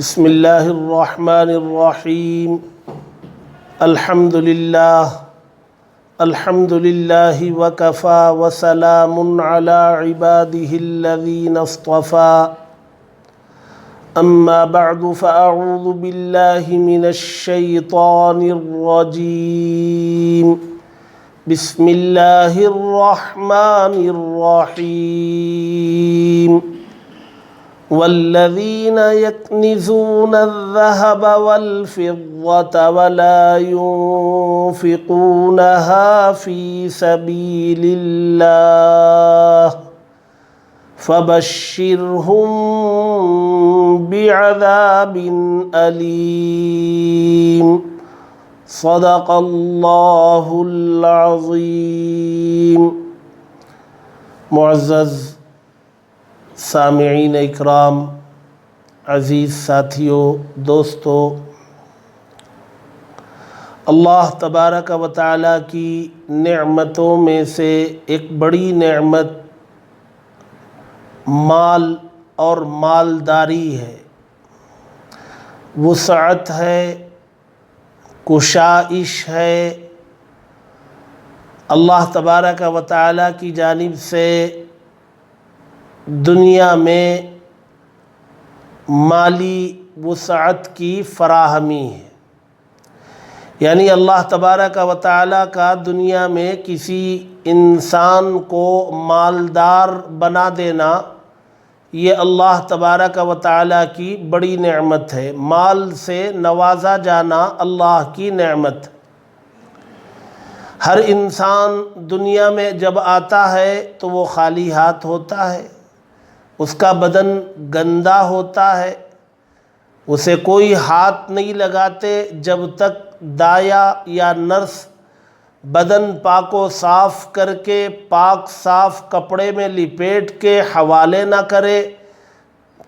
بسم اللہ الرحمن الرحیم الحمد للہ وکفا وسلام علی عباده الذین اصطفى اما بعد فاعوذ باللہ من الشیطان الرجیم بسم اللہ الرحمن الرحیم والذین یکنزون الذهب والفضة ولا ينفقونها في سبيل الله فبشرهم بعذاب أليم صدق اللہ العظیم۔ معزز سامعین اکرام، عزیز ساتھیوں، دوستو، اللہ تبارک و تعالیٰ کی نعمتوں میں سے ایک بڑی نعمت مال اور مالداری ہے، وسعت ہے، کشائش ہے۔ اللہ تبارک و تعالیٰ کی جانب سے دنیا میں مالی وسعت کی فراہمی ہے، یعنی اللہ تبارک و تعالیٰ کا دنیا میں کسی انسان کو مالدار بنا دینا یہ اللہ تبارک و تعالیٰ کی بڑی نعمت ہے۔ مال سے نوازا جانا اللہ کی نعمت۔ ہر انسان دنیا میں جب آتا ہے تو وہ خالی ہاتھ ہوتا ہے، اس کا بدن گندا ہوتا ہے، اسے کوئی ہاتھ نہیں لگاتے جب تک دایا یا نرس بدن پاک و صاف کر کے پاک صاف کپڑے میں لپیٹ کے حوالے نہ کرے،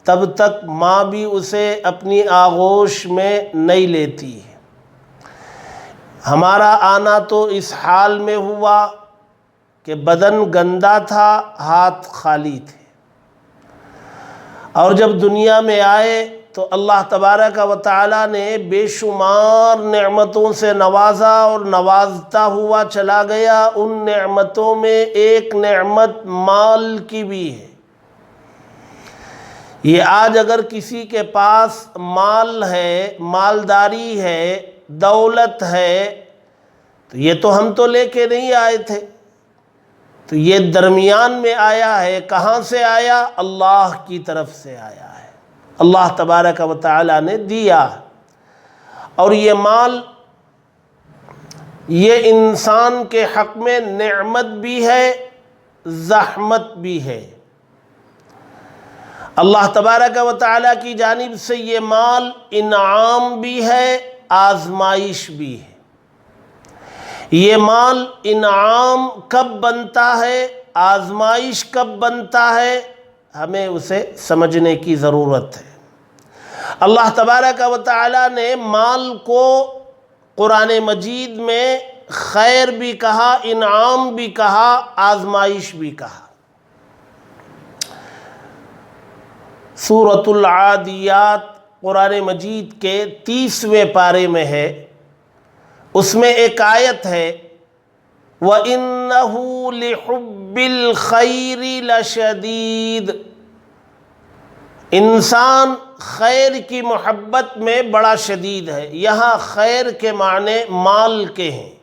تب تک ماں بھی اسے اپنی آغوش میں نہیں لیتی ہے۔ ہمارا آنا تو اس حال میں ہوا کہ بدن گندا تھا، ہاتھ خالی تھے، اور جب دنیا میں آئے تو اللہ تبارک و تعالیٰ نے بے شمار نعمتوں سے نوازا اور نوازتا ہوا چلا گیا۔ ان نعمتوں میں ایک نعمت مال کی بھی ہے۔ یہ آج اگر کسی کے پاس مال ہے، مالداری ہے، دولت ہے، تو یہ تو ہم تو لے کے نہیں آئے تھے، تو یہ درمیان میں آیا ہے۔ کہاں سے آیا؟ اللہ کی طرف سے آیا ہے، اللہ تبارک و تعالیٰ نے دیا۔ اور یہ مال یہ انسان کے حق میں نعمت بھی ہے، زحمت بھی ہے۔ اللہ تبارک و تعالیٰ کی جانب سے یہ مال انعام بھی ہے، آزمائش بھی ہے۔ یہ مال انعام کب بنتا ہے، آزمائش کب بنتا ہے، ہمیں اسے سمجھنے کی ضرورت ہے۔ اللہ تبارک و تعالیٰ نے مال کو قرآن مجید میں خیر بھی کہا، انعام بھی کہا، آزمائش بھی کہا۔ سورۃ العادیات قرآن مجید کے 30ویں پارے میں ہے، اس میں ایک آیت ہے وَإِنَّهُ لِحُبِّ الْخَيْرِ لَشَدِيدٌ۔ انسان خیر کی محبت میں بڑا شدید ہے۔ یہاں خیر کے معنی مال کے ہیں،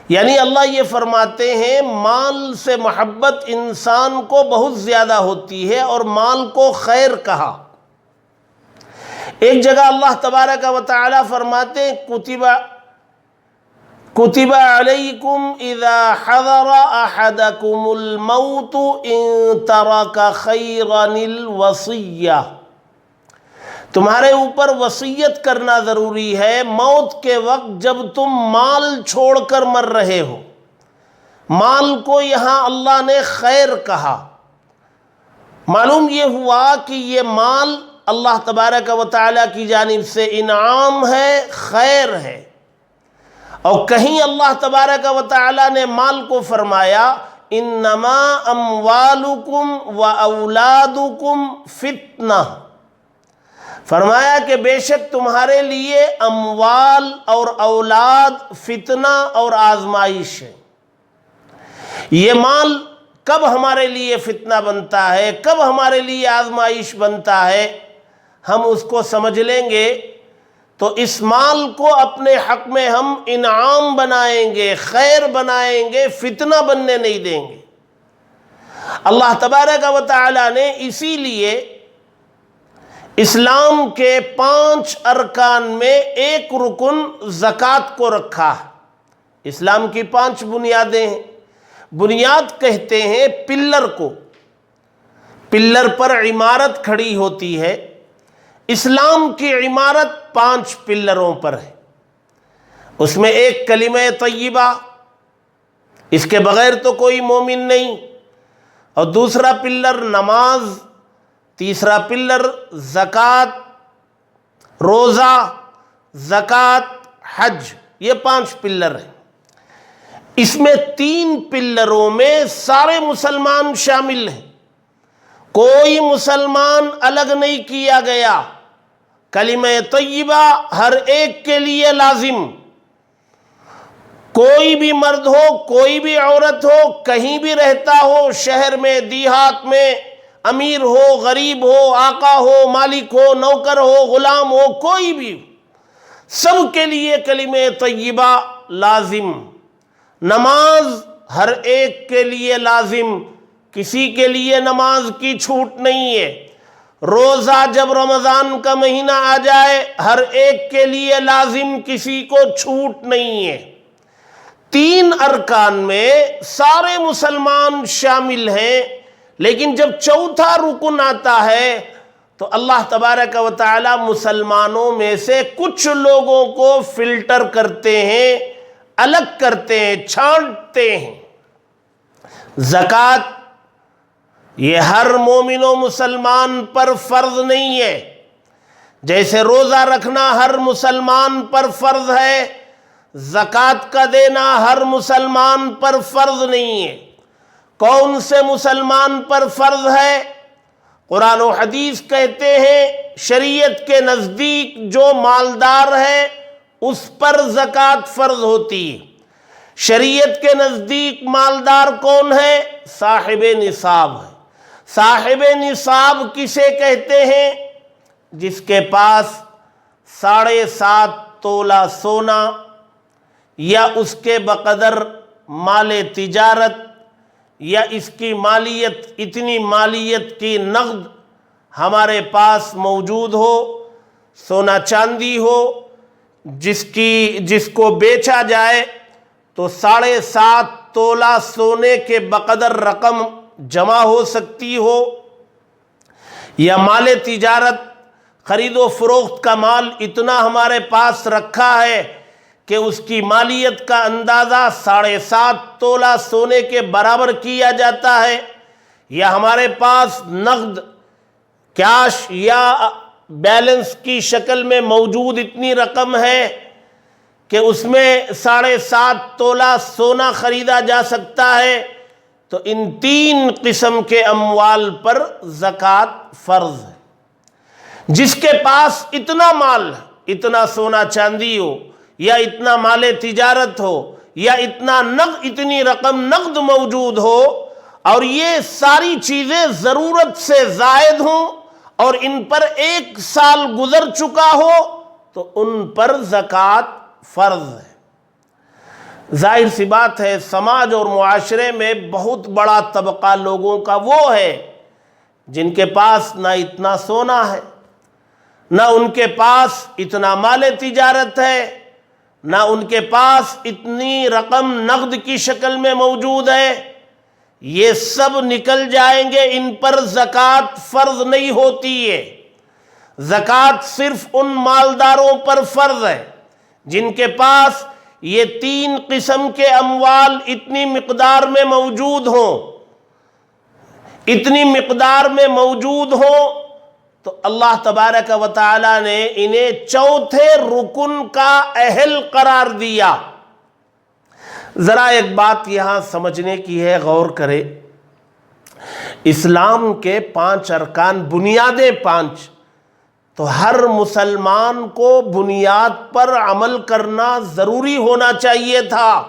یعنی اللہ یہ فرماتے ہیں مال سے محبت انسان کو بہت زیادہ ہوتی ہے، اور مال کو خیر کہا۔ ایک جگہ اللہ تبارک و تعالیٰ فرماتے ہیں کتب علیکم اذا حضر احدکم الموت ان ترک خیرا الوصیہ۔ تمہارے اوپر وصیت کرنا ضروری ہے موت کے وقت جب تم مال چھوڑ کر مر رہے ہو۔ مال کو یہاں اللہ نے خیر کہا۔ معلوم یہ ہوا کہ یہ مال اللہ تبارک و تعالیٰ کی جانب سے انعام ہے، خیر ہے۔ اور کہیں اللہ تبارک و تعالیٰ نے مال کو فرمایا انما اموالکم و اولادکم فتنہ فرمایا کہ بے شک تمہارے لیے اموال اور اولاد فتنہ اور آزمائش ہے۔ یہ مال کب ہمارے لیے فتنہ بنتا ہے، کب ہمارے لیے آزمائش بنتا ہے، ہم اس کو سمجھ لیں گے تو اس مال کو اپنے حق میں ہم انعام بنائیں گے، خیر بنائیں گے، فتنہ بننے نہیں دیں گے۔ اللہ تبارک و تعالی نے اسی لیے اسلام کے 5 ارکان میں ایک رکن زکوٰۃ کو رکھا ہے۔ اسلام کی 5 بنیادیں ہیں۔ بنیاد کہتے ہیں پلر کو، پلر پر عمارت کھڑی ہوتی ہے۔ اسلام کی عمارت 5 پلروں پر ہے۔ اس میں ایک کلمہ طیبہ، اس کے بغیر تو کوئی مومن نہیں، اور دوسرا پلر نماز، تیسرا پلر زکوٰۃ، روزہ، زکوٰۃ، حج، یہ 5 پلر ہیں۔ اس میں 3 پلروں میں سارے مسلمان شامل ہیں، کوئی مسلمان الگ نہیں کیا گیا۔ کلمہ طیبہ ہر ایک کے لیے لازم، کوئی بھی مرد ہو، کوئی بھی عورت ہو، کہیں بھی رہتا ہو، شہر میں، دیہات میں، امیر ہو، غریب ہو، آقا ہو، مالک ہو، نوکر ہو، غلام ہو، کوئی بھی، سب کے لیے کلمہ طیبہ لازم۔ نماز ہر ایک کے لیے لازم، کسی کے لیے نماز کی چھوٹ نہیں ہے۔ روزہ جب رمضان کا مہینہ آ جائے ہر ایک کے لیے لازم، کسی کو چھوٹ نہیں ہے۔ 3 ارکان میں سارے مسلمان شامل ہیں، لیکن جب چوتھا رکن آتا ہے تو اللہ تبارک و تعالی مسلمانوں میں سے کچھ لوگوں کو فلٹر کرتے ہیں، الگ کرتے ہیں، چھانٹتے ہیں۔ زکوٰۃ یہ ہر مومن و مسلمان پر فرض نہیں ہے، جیسے روزہ رکھنا ہر مسلمان پر فرض ہے، زکوٰۃ کا دینا ہر مسلمان پر فرض نہیں ہے۔ کون سے مسلمان پر فرض ہے؟ قرآن و حدیث کہتے ہیں شریعت کے نزدیک جو مالدار ہے اس پر زکوٰۃ فرض ہوتی ہے۔ شریعت کے نزدیک مالدار کون ہے؟ صاحب نصاب ہے۔ صاحب نصاب کسے کہتے ہیں؟ جس کے پاس 7.5 تولہ سونا یا اس کے بقدر مال تجارت، یا اس کی مالیت، اتنی مالیت کی نقد ہمارے پاس موجود ہو، سونا چاندی ہو، جس کو بیچا جائے تو 7.5 تولہ سونے کے بقدر رقم جمع ہو سکتی ہو، یا مال تجارت، خرید و فروخت کا مال اتنا ہمارے پاس رکھا ہے کہ اس کی مالیت کا اندازہ 7.5 تولہ سونے کے برابر کیا جاتا ہے، یا ہمارے پاس نقد کیش یا بیلنس کی شکل میں موجود اتنی رقم ہے کہ اس میں 7.5 تولہ سونا خریدا جا سکتا ہے، تو ان 3 قسم کے اموال پر زکوٰۃ فرض ہے۔ جس کے پاس اتنا مال، اتنا سونا چاندی ہو، یا اتنا مال تجارت ہو، یا اتنی رقم نقد موجود ہو، اور یہ ساری چیزیں ضرورت سے زائد ہوں اور ان پر 1 سال گزر چکا ہو، تو ان پر زکوٰۃ فرض ہے۔ ظاہر سی بات ہے سماج اور معاشرے میں بہت بڑا طبقہ لوگوں کا وہ ہے جن کے پاس نہ اتنا سونا ہے، نہ ان کے پاس اتنا مال تجارت ہے، نہ ان کے پاس اتنی رقم نقد کی شکل میں موجود ہے۔ یہ سب نکل جائیں گے، ان پر زکوٰۃ فرض نہیں ہوتی ہے۔ زکوٰۃ صرف ان مالداروں پر فرض ہے جن کے پاس یہ 3 قسم کے اموال اتنی مقدار میں موجود ہوں، اتنی مقدار میں موجود ہوں، تو اللہ تبارک و تعالی نے انہیں چوتھے رکن کا اہل قرار دیا۔ ذرا ایک بات یہاں سمجھنے کی ہے، غور کرے۔ اسلام کے 5 ارکان، بنیادیں 5، تو ہر مسلمان کو بنیاد پر عمل کرنا ضروری ہونا چاہیے تھا،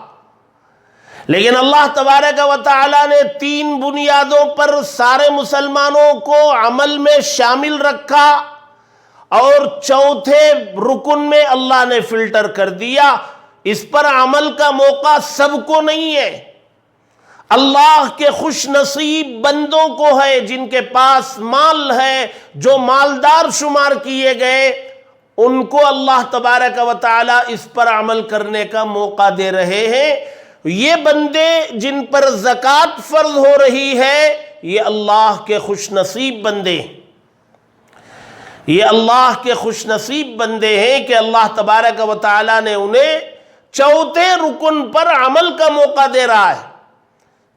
لیکن اللہ تبارک و تعالی نے 3 بنیادوں پر سارے مسلمانوں کو عمل میں شامل رکھا، اور چوتھے رکن میں اللہ نے فلٹر کر دیا۔ اس پر عمل کا موقع سب کو نہیں ہے، اللہ کے خوش نصیب بندوں کو ہے، جن کے پاس مال ہے، جو مالدار شمار کیے گئے، ان کو اللہ تبارک و تعالی اس پر عمل کرنے کا موقع دے رہے ہیں۔ یہ بندے جن پر زکوٰۃ فرض ہو رہی ہے، یہ اللہ کے خوش نصیب بندے ہیں، یہ اللہ کے خوش نصیب بندے ہیں کہ اللہ تبارک و تعالی نے انہیں چوتھے رکن پر عمل کا موقع دے رہا ہے۔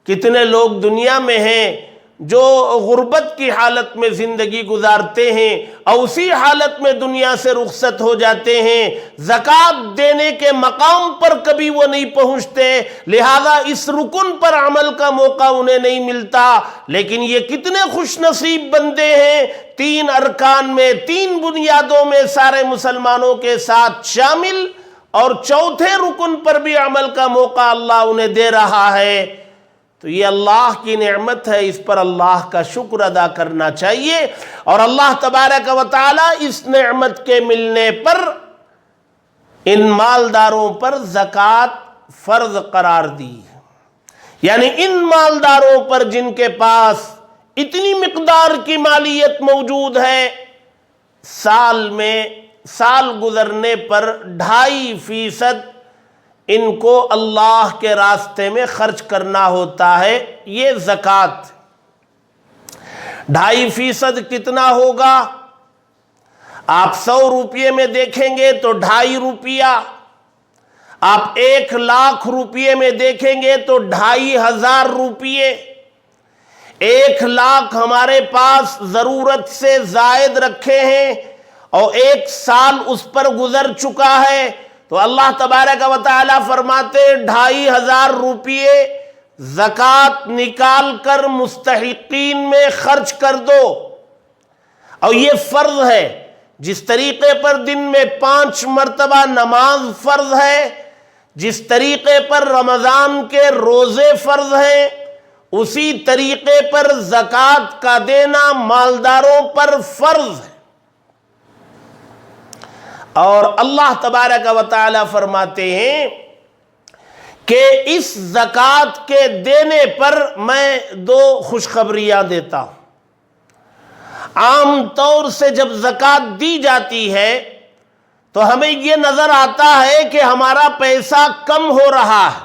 کتنے لوگ دنیا میں ہیں جو غربت کی حالت میں زندگی گزارتے ہیں اور اسی حالت میں دنیا سے رخصت ہو جاتے ہیں، زکوٰۃ دینے کے مقام پر کبھی وہ نہیں پہنچتے، لہذا اس رکن پر عمل کا موقع انہیں نہیں ملتا۔ لیکن یہ کتنے خوش نصیب بندے ہیں، 3 ارکان میں، 3 بنیادوں میں سارے مسلمانوں کے ساتھ شامل، اور چوتھے رکن پر بھی عمل کا موقع اللہ انہیں دے رہا ہے۔ تو یہ اللہ کی نعمت ہے، اس پر اللہ کا شکر ادا کرنا چاہیے، اور اللہ تبارک و تعالی اس نعمت کے ملنے پر ان مالداروں پر زکوٰۃ فرض قرار دی، یعنی ان مالداروں پر جن کے پاس اتنی مقدار کی مالیت موجود ہے، سال گزرنے پر 2.5% ان کو اللہ کے راستے میں خرچ کرنا ہوتا ہے۔ یہ زکوٰۃ 2.5% کتنا ہوگا؟ آپ 100 روپے میں دیکھیں گے تو 2.5 روپیہ، آپ 1,00,000 روپے میں دیکھیں گے تو 2,500 روپے۔ 1,00,000 ہمارے پاس ضرورت سے زائد رکھے ہیں اور 1 سال اس پر گزر چکا ہے، تو اللہ تبارک و تعالی فرماتے 2,500 روپے زکوٰۃ نکال کر مستحقین میں خرچ کر دو۔ اور یہ فرض ہے، جس طریقے پر دن میں 5 مرتبہ نماز فرض ہے، جس طریقے پر رمضان کے روزے فرض ہیں، اسی طریقے پر زکوٰۃ کا دینا مالداروں پر فرض ہے۔ اور اللہ تبارک و تعالی فرماتے ہیں کہ اس زکوٰۃ کے دینے پر میں 2 خوشخبریاں دیتا ہوں۔ عام طور سے جب زکوٰۃ دی جاتی ہے تو ہمیں یہ نظر آتا ہے کہ ہمارا پیسہ کم ہو رہا ہے۔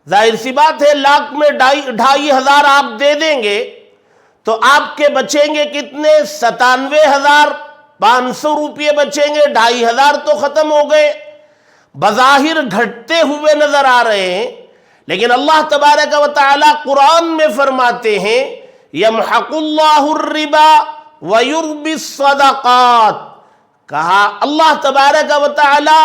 ظاہر سی بات ہے، 1,00,000 میں 2,500 آپ دے دیں گے تو آپ کے بچیں گے کتنے؟ 97,500 روپے بچیں گے، 2,500 تو ختم ہو گئے، بظاہر گھٹتے ہوئے نظر آ رہے ہیں۔ لیکن اللہ تبارک و تعالی قرآن میں فرماتے ہیں یمحق اللہ الربا ویربی الصدقات، کہا اللہ تبارک و تعالی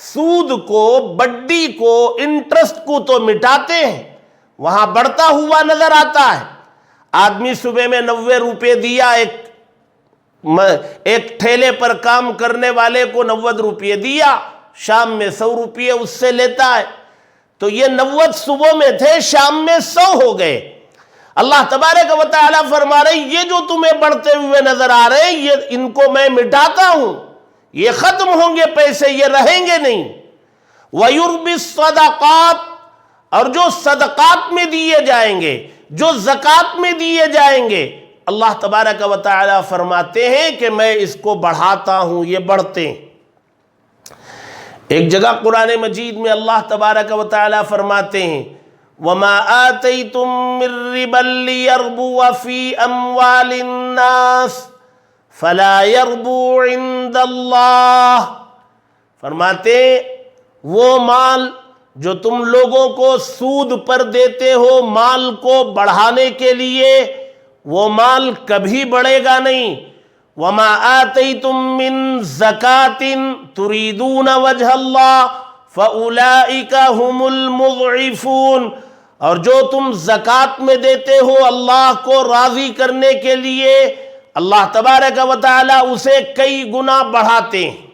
سود کو، بڈی کو، انٹرسٹ کو تو مٹاتے ہیں، وہاں بڑھتا ہوا نظر آتا ہے۔ آدمی صبح میں 90 روپے دیا، ایک ٹھیلے پر کام کرنے والے کو 90 روپے دیا، شام میں 100 روپے اس سے لیتا ہے، تو یہ 90 صبح میں تھے، شام میں 100 ہو گئے۔ اللہ تبارک و تعالیٰ فرما رہے یہ جو تمہیں بڑھتے ہوئے نظر آ رہے ہیں، یہ ان کو میں مٹاتا ہوں، یہ ختم ہوں گے پیسے، یہ رہیں گے نہیں۔ وَيُرْبِ الصَّدَقَاتِ، اور جو صدقات میں دیے جائیں گے، جو زکوٰۃ میں دیے جائیں گے، اللہ تبارک و تعالیٰ فرماتے ہیں کہ میں اس کو بڑھاتا ہوں، یہ بڑھتے ہیں۔ ایک جگہ قرآن مجید میں اللہ تبارک و تعالیٰ فرماتے ہیں وَمَا آتَيْتُم مِّن رِّبًا لِّيَرْبُوَ فِي أَمْوَالِ النَّاسِ فَلَا يَرْبُو عِندَ اللَّهِ، فرماتے وہ مال جو تم لوگوں کو سود پر دیتے ہو، مال کو بڑھانے کے لیے، وہ مال کبھی بڑھے گا نہیں۔ وَمَا آتَيْتُم مِّن زَكَاةٍ تُرِيدُونَ وَجْهَ اللَّهِ فَأُولَئِكَ هُمُ الْمُضْعِفُونَ، اور جو تم زکوٰۃ میں دیتے ہو اللہ کو راضی کرنے کے لیے، اللہ تبارک و تعالی اسے کئی گنا بڑھاتے ہیں۔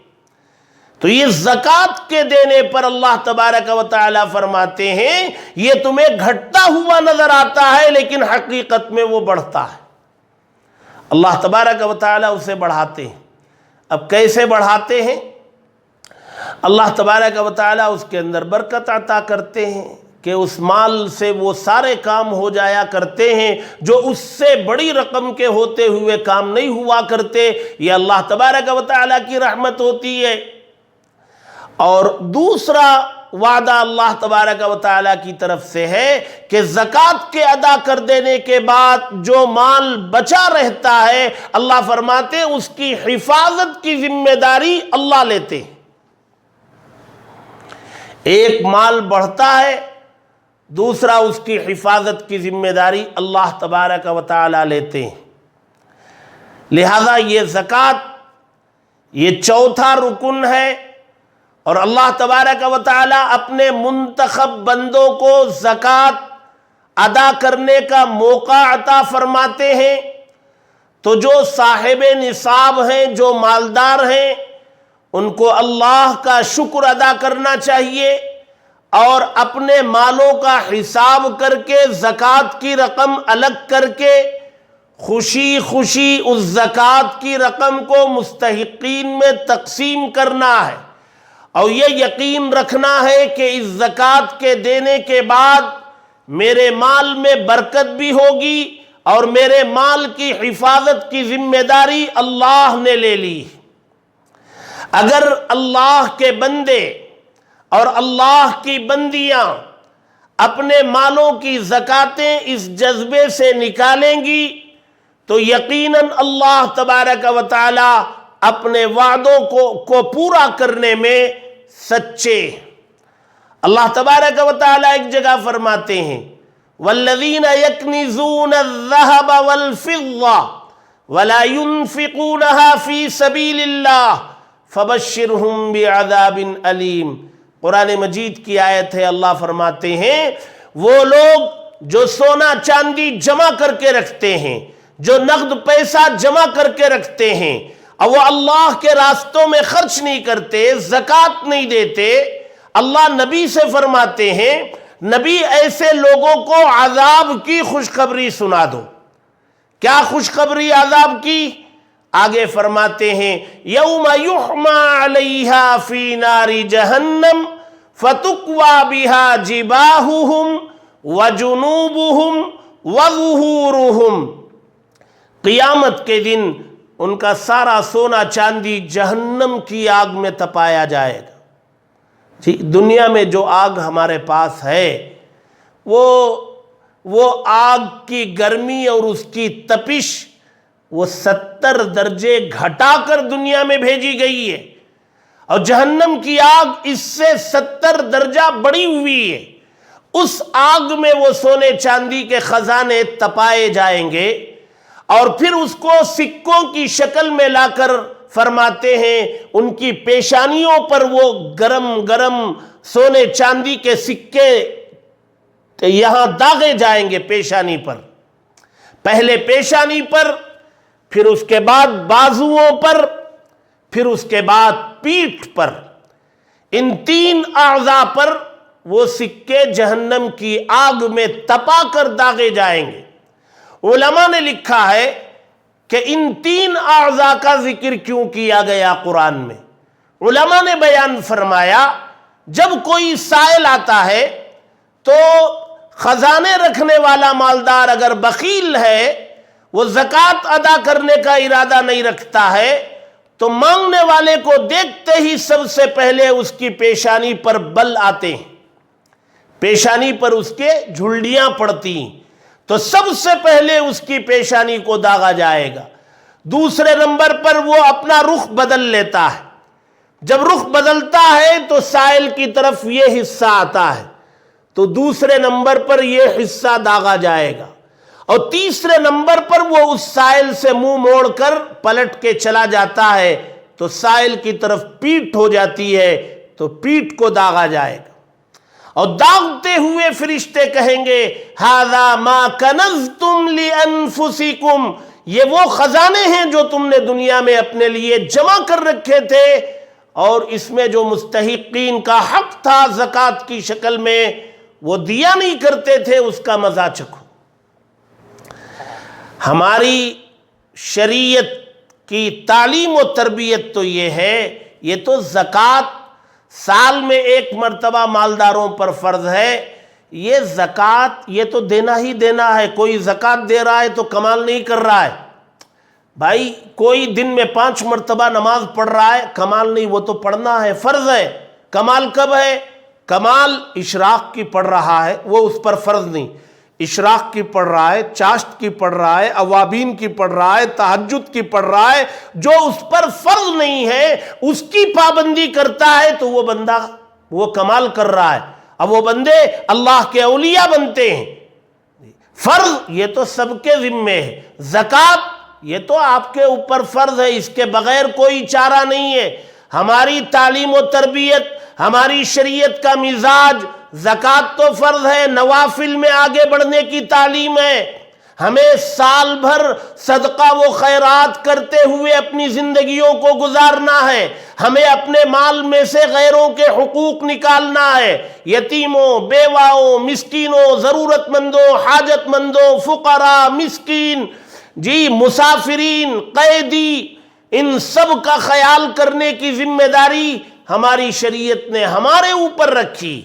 تو یہ زکوٰۃ کے دینے پر اللہ تبارک و تعالی فرماتے ہیں یہ تمہیں گھٹتا ہوا نظر آتا ہے لیکن حقیقت میں وہ بڑھتا ہے۔ اللہ تبارک و تعالی اسے بڑھاتے ہیں۔ اب کیسے بڑھاتے ہیں؟ اللہ تبارک و تعالی اس کے اندر برکت عطا کرتے ہیں کہ اس مال سے وہ سارے کام ہو جایا کرتے ہیں جو اس سے بڑی رقم کے ہوتے ہوئے کام نہیں ہوا کرتے۔ یہ اللہ تبارک و تعالی کی رحمت ہوتی ہے۔ اور دوسرا وعدہ اللہ تبارک و تعالی کی طرف سے ہے کہ زکوٰۃ کے ادا کر دینے کے بعد جو مال بچا رہتا ہے اللہ فرماتے ہیں اس کی حفاظت کی ذمہ داری اللہ لیتے ہیں۔ ایک مال بڑھتا ہے، دوسرا اس کی حفاظت کی ذمہ داری اللہ تبارک و تعالی لیتے ہیں۔ لہذا یہ زکوٰۃ یہ چوتھا رکن ہے، اور اللہ تبارک و تعالی اپنے منتخب بندوں کو زکوٰۃ ادا کرنے کا موقع عطا فرماتے ہیں۔ تو جو صاحب نصاب ہیں، جو مالدار ہیں، ان کو اللہ کا شکر ادا کرنا چاہیے اور اپنے مالوں کا حساب کر کے زکوٰۃ کی رقم الگ کر کے خوشی خوشی اس زکوٰۃ کی رقم کو مستحقین میں تقسیم کرنا ہے، اور یہ یقین رکھنا ہے کہ اس زکوٰۃ کے دینے کے بعد میرے مال میں برکت بھی ہوگی اور میرے مال کی حفاظت کی ذمہ داری اللہ نے لے لی۔ اگر اللہ کے بندے اور اللہ کی بندیاں اپنے مالوں کی زکاتیں اس جذبے سے نکالیں گی تو یقیناً اللہ تبارک و تعالی اپنے وعدوں کو پورا کرنے میں سچے۔ اللہ تبارک و تعالی ایک جگہ فرماتے ہیں والذین یکنزون الذہب والفضہ ولا ينفقونها فی سبیل اللہ فبشرہم بعذاب علیم۔ قرآن مجید کی آیت ہے، اللہ فرماتے ہیں وہ لوگ جو سونا چاندی جمع کر کے رکھتے ہیں، جو نقد پیسہ جمع کر کے رکھتے ہیں اور وہ اللہ کے راستوں میں خرچ نہیں کرتے، زکوٰۃ نہیں دیتے، اللہ نبی سے فرماتے ہیں نبی ایسے لوگوں کو عذاب کی خوشخبری سنا دو۔ کیا خوشخبری عذاب کی؟ آگے فرماتے ہیں یوم یحما علیہا فی نار جہنم فتکوی بہا جباہہم وجنوبہم وظہورہم۔ قیامت کے دن ان کا سارا سونا چاندی جہنم کی آگ میں تپایا جائے گا۔ جی دنیا میں جو آگ ہمارے پاس ہے وہ آگ کی گرمی اور اس کی تپش وہ 70 درجے گھٹا کر دنیا میں بھیجی گئی ہے، اور جہنم کی آگ اس سے 70 درجہ بڑی ہوئی ہے۔ اس آگ میں وہ سونے چاندی کے خزانے تپائے جائیں گے اور پھر اس کو سکوں کی شکل میں لا کر فرماتے ہیں ان کی پیشانیوں پر وہ گرم گرم سونے چاندی کے سکے یہاں داغے جائیں گے پیشانی پر، پہلے پیشانی پر، پھر اس کے بعد بازوؤں پر، پھر اس کے بعد پیٹھ پر۔ ان 3 اعضاء پر وہ سکے جہنم کی آگ میں تپا کر داغے جائیں گے۔ علماء نے لکھا ہے کہ ان 3 اعضاء کا ذکر کیوں کیا گیا قرآن میں؟ علماء نے بیان فرمایا جب کوئی سائل آتا ہے تو خزانے رکھنے والا مالدار اگر بخیل ہے، وہ زکوٰۃ ادا کرنے کا ارادہ نہیں رکھتا ہے، تو مانگنے والے کو دیکھتے ہی سب سے پہلے اس کی پیشانی پر بل آتے ہیں، پیشانی پر اس کے جھلڈیاں پڑتی ہیں، تو سب سے پہلے اس کی پیشانی کو داغا جائے گا۔ دوسرے نمبر پر وہ اپنا رخ بدل لیتا ہے، جب رخ بدلتا ہے تو سائل کی طرف یہ حصہ آتا ہے، تو دوسرے نمبر پر یہ حصہ داغا جائے گا، اور تیسرے نمبر پر وہ اس سائل سے منہ موڑ کر پلٹ کے چلا جاتا ہے تو سائل کی طرف پیٹھ ہو جاتی ہے تو پیٹھ کو داغا جائے گا، اور داغتے ہوئے فرشتے کہیں گے ھذا ما کنزتم لانفسکم، یہ وہ خزانے ہیں جو تم نے دنیا میں اپنے لیے جمع کر رکھے تھے، اور اس میں جو مستحقین کا حق تھا زکوٰۃ کی شکل میں وہ دیا نہیں کرتے تھے، اس کا مزہ چکھو۔ ہماری شریعت کی تعلیم و تربیت تو یہ ہے، یہ تو زکوٰۃ سال میں ایک مرتبہ مالداروں پر فرض ہے، یہ زکوٰۃ یہ تو دینا ہی دینا ہے۔ کوئی زکوٰۃ دے رہا ہے تو کمال نہیں کر رہا ہے بھائی، کوئی دن میں 5 مرتبہ نماز پڑھ رہا ہے، کمال نہیں، وہ تو پڑھنا ہے، فرض ہے۔ کمال کب ہے؟ کمال اشراق کی پڑھ رہا ہے، وہ اس پر فرض نہیں۔ اشراق کی پڑھ رہا ہے، چاشت کی پڑھ رہا ہے، اوابین کی پڑھ رہا ہے، تہجد کی پڑھ رہا ہے، جو اس پر فرض نہیں ہے اس کی پابندی کرتا ہے تو وہ بندہ وہ کمال کر رہا ہے۔ اب وہ بندے اللہ کے اولیاء بنتے ہیں۔ فرض یہ تو سب کے ذمے ہے، زکوٰۃ یہ تو آپ کے اوپر فرض ہے، اس کے بغیر کوئی چارہ نہیں ہے۔ ہماری تعلیم و تربیت، ہماری شریعت کا مزاج، زکوٰۃ تو فرض ہے، نوافل میں آگے بڑھنے کی تعلیم ہے۔ ہمیں سال بھر صدقہ و خیرات کرتے ہوئے اپنی زندگیوں کو گزارنا ہے۔ ہمیں اپنے مال میں سے غیروں کے حقوق نکالنا ہے، یتیموں، بیواؤں، مسکینوں، ضرورت مندوں، حاجت مندوں، فقراء، مسکین، مسافرین، قیدی، ان سب کا خیال کرنے کی ذمہ داری ہماری شریعت نے ہمارے اوپر رکھی۔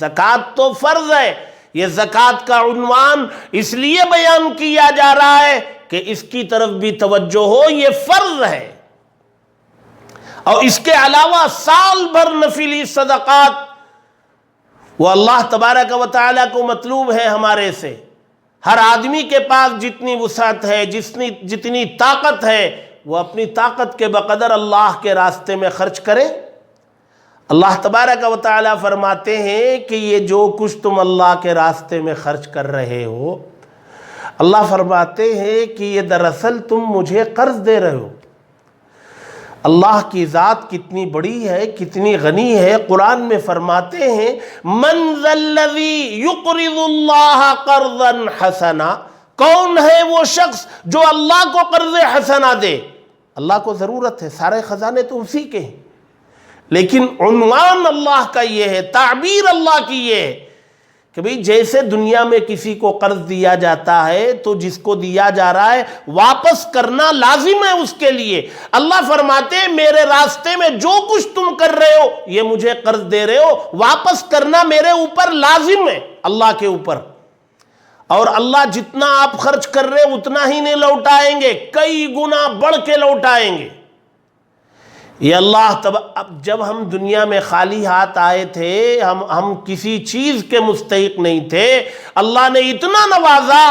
زکوٰۃ تو فرض ہے۔ یہ زکوٰۃ کا عنوان اس لیے بیان کیا جا رہا ہے کہ اس کی طرف بھی توجہ ہو، یہ فرض ہے۔ اور اس کے علاوہ سال بھر نفلی صدقات وہ اللہ تبارک و تعالیٰ کو مطلوب ہے ہمارے سے۔ ہر آدمی کے پاس جتنی وسعت ہے، جتنی طاقت ہے، وہ اپنی طاقت کے بقدر اللہ کے راستے میں خرچ کرے۔ اللہ تبارک و تعالیٰ فرماتے ہیں کہ یہ جو کچھ تم اللہ کے راستے میں خرچ کر رہے ہو، اللہ فرماتے ہیں کہ یہ دراصل تم مجھے قرض دے رہے ہو۔ اللہ کی ذات کتنی بڑی ہے، کتنی غنی ہے۔ قرآن میں فرماتے ہیں من ذا الذی یقرض اللہ قرضا حسنا، کون ہے وہ شخص جو اللہ کو قرض حسنا دے؟ اللہ کو ضرورت ہے، سارے خزانے تو اسی کے ہیں، لیکن عنوان اللہ کا یہ ہے، تعبیر اللہ کی یہ ہے کہ بھئی جیسے دنیا میں کسی کو قرض دیا جاتا ہے تو جس کو دیا جا رہا ہے واپس کرنا لازم ہے اس کے لیے۔ اللہ فرماتے ہیں میرے راستے میں جو کچھ تم کر رہے ہو، یہ مجھے قرض دے رہے ہو، واپس کرنا میرے اوپر لازم ہے، اللہ کے اوپر۔ اور اللہ جتنا آپ خرچ کر رہے ہو اتنا ہی نہیں لوٹائیں گے، کئی گنا بڑھ کے لوٹائیں گے۔ یہ اللہ اب جب ہم دنیا میں خالی ہاتھ آئے تھے، ہم کسی چیز کے مستحق نہیں تھے، اللہ نے اتنا نوازا،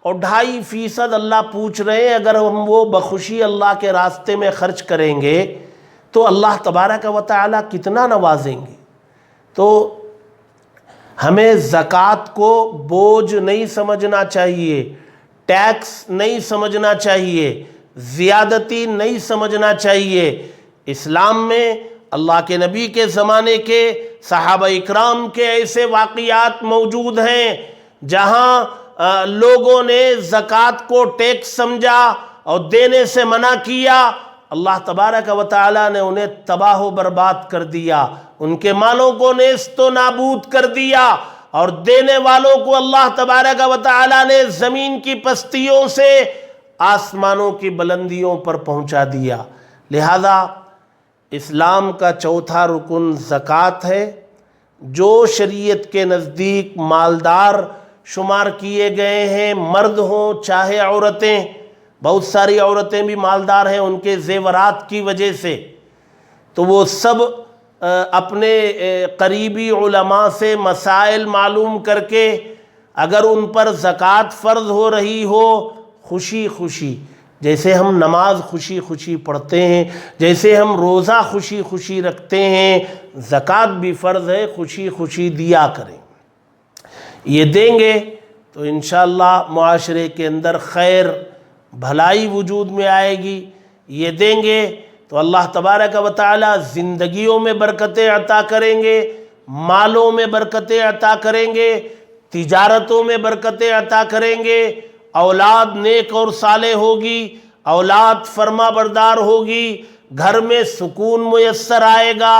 اور 2.5% اللہ پوچھ رہے ہیں اگر ہم وہ بخوشی اللہ کے راستے میں خرچ کریں گے تو اللہ تبارک و تعالیٰ کتنا نوازیں گے۔ تو ہمیں زکوٰۃ کو بوجھ نہیں سمجھنا چاہیے، ٹیکس نہیں سمجھنا چاہیے، زیادتی نہیں سمجھنا چاہیے۔ اسلام میں اللہ کے نبی کے زمانے کے صحابہ اکرام کے ایسے واقعات موجود ہیں جہاں لوگوں نے زکوٰۃ کو ٹیکس سمجھا اور دینے سے منع کیا، اللہ تبارک و تعالیٰ نے انہیں تباہ و برباد کر دیا، ان کے مالوں کو نیست و نابود کر دیا، اور دینے والوں کو اللہ تبارک و تعالیٰ نے زمین کی پستیوں سے آسمانوں کی بلندیوں پر پہنچا دیا۔ لہذا اسلام کا چوتھا رکن زکوٰۃ ہے، جو شریعت کے نزدیک مالدار شمار کیے گئے ہیں، مرد ہوں چاہے عورتیں، بہت ساری عورتیں بھی مالدار ہیں ان کے زیورات کی وجہ سے، تو وہ سب اپنے قریبی علماء سے مسائل معلوم کر کے اگر ان پر زکوٰۃ فرض ہو رہی ہو، خوشی خوشی، جیسے ہم نماز خوشی خوشی پڑھتے ہیں، جیسے ہم روزہ خوشی خوشی رکھتے ہیں، زکوٰۃ بھی فرض ہے، خوشی خوشی دیا کریں۔ یہ دیں گے تو انشاءاللہ معاشرے کے اندر خیر بھلائی وجود میں آئے گی۔ یہ دیں گے تو اللہ تبارک و تعالی زندگیوں میں برکتیں عطا کریں گے، مالوں میں برکتیں عطا کریں گے، تجارتوں میں برکتیں عطا کریں گے، اولاد نیک اور صالح ہوگی، اولاد فرما بردار ہوگی، گھر میں سکون میسر آئے گا۔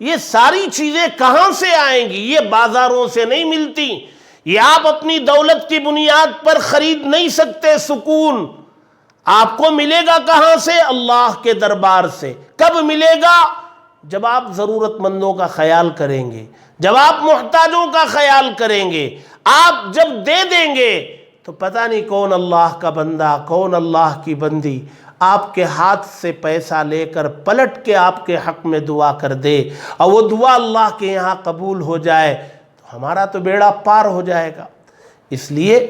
یہ ساری چیزیں کہاں سے آئیں گی؟ یہ بازاروں سے نہیں ملتی، یہ آپ اپنی دولت کی بنیاد پر خرید نہیں سکتے۔ سکون آپ کو ملے گا کہاں سے؟ اللہ کے دربار سے۔ کب ملے گا؟ جب آپ ضرورت مندوں کا خیال کریں گے، جب آپ محتاجوں کا خیال کریں گے، آپ جب دے دیں گے تو پتہ نہیں کون اللہ کا بندہ، کون اللہ کی بندی آپ کے ہاتھ سے پیسہ لے کر پلٹ کے آپ کے حق میں دعا کر دے، اور وہ دعا اللہ کے یہاں قبول ہو جائے تو ہمارا تو بیڑا پار ہو جائے گا۔ اس لیے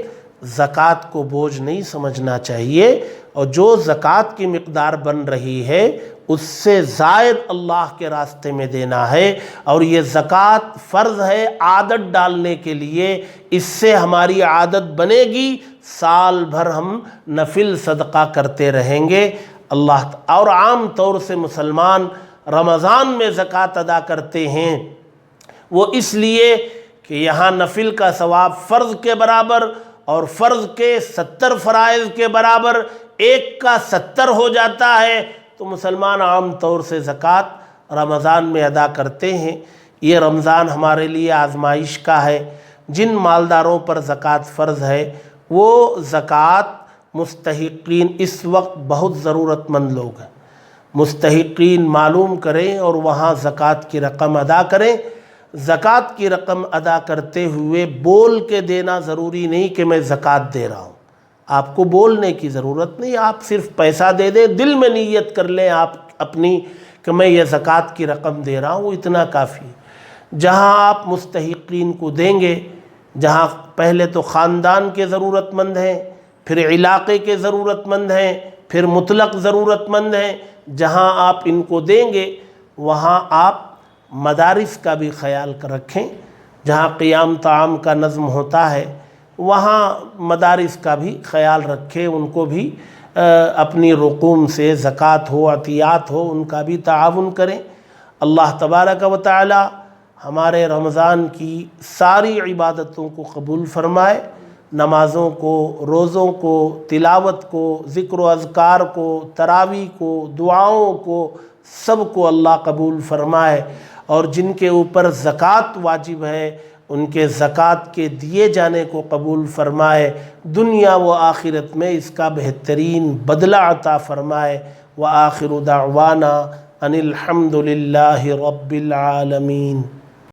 زکوٰۃ کو بوجھ نہیں سمجھنا چاہیے، اور جو زکوٰۃ کی مقدار بن رہی ہے اس سے زائد اللہ کے راستے میں دینا ہے۔ اور یہ زکوٰۃ فرض ہے عادت ڈالنے کے لیے، اس سے ہماری عادت بنے گی، سال بھر ہم نفل صدقہ کرتے رہیں گے۔ اور عام طور سے مسلمان رمضان میں زکوٰۃ ادا کرتے ہیں، وہ اس لیے کہ یہاں نفل کا ثواب فرض کے برابر اور فرض کے 70 فرائض کے برابر ایک کا 70 ہو جاتا ہے، تو مسلمان عام طور سے زکوٰۃ رمضان میں ادا کرتے ہیں۔ یہ رمضان ہمارے لیے آزمائش کا ہے۔ جن مالداروں پر زکوٰۃ فرض ہے وہ زکوٰۃ مستحقین، اس وقت بہت ضرورت مند لوگ ہیں، مستحقین معلوم کریں اور وہاں زکوٰۃ کی رقم ادا کریں۔ زکوٰۃ کی رقم ادا کرتے ہوئے بول کے دینا ضروری نہیں کہ میں زکوٰۃ دے رہا ہوں، آپ کو بولنے کی ضرورت نہیں، آپ صرف پیسہ دے دیں، دل میں نیت کر لیں آپ اپنی کہ میں یہ زکوٰۃ کی رقم دے رہا ہوں، اتنا کافی ہے۔ جہاں آپ مستحقین کو دیں گے، جہاں پہلے تو خاندان کے ضرورت مند ہیں، پھر علاقے کے ضرورت مند ہیں، پھر مطلق ضرورت مند ہیں، جہاں آپ ان کو دیں گے وہاں آپ مدارس کا بھی خیال رکھیں، جہاں قیام طعام کا نظم ہوتا ہے وہاں مدارس کا بھی خیال رکھیں، ان کو بھی اپنی رقوم سے زکوٰۃ ہو، عطیات ہو، ان کا بھی تعاون کریں۔ اللہ تبارک و تعالی ہمارے رمضان کی ساری عبادتوں کو قبول فرمائے، نمازوں کو، روزوں کو، تلاوت کو، ذکر و اذکار کو، تراویح کو، دعاؤں کو، سب کو اللہ قبول فرمائے، اور جن کے اوپر زکوٰۃ واجب ہے ان کے زکوٰۃ کے دیے جانے کو قبول فرمائے، دنیا و آخرت میں اس کا بہترین بدلہ عطا فرمائے۔ وآخر دعوانا ان الحمد للہ رب العالمین۔